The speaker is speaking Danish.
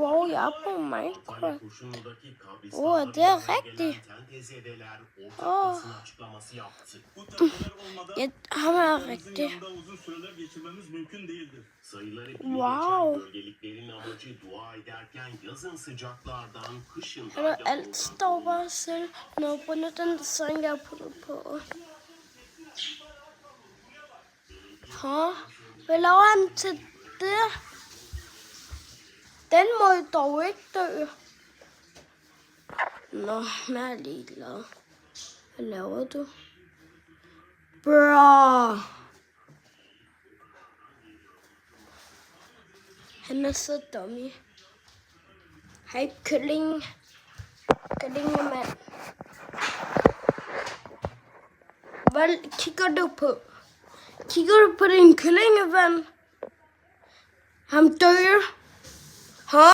hvor jeg er på Minecraft. Det er rigtigt. Ja, ham er rigtigt. Wow. Han er alt står bare selv, når jeg bruger den design, jeg har puttet på. Hvad laver han til det? Den må jo dog ikke dø. Nå, jeg er ligeglad. Hvad laver du? Bro. Han er så dummy. Hej, kylling. Kyllingemand. Hvad kigger du på? Kigger du på din kyllingeven? Han dør.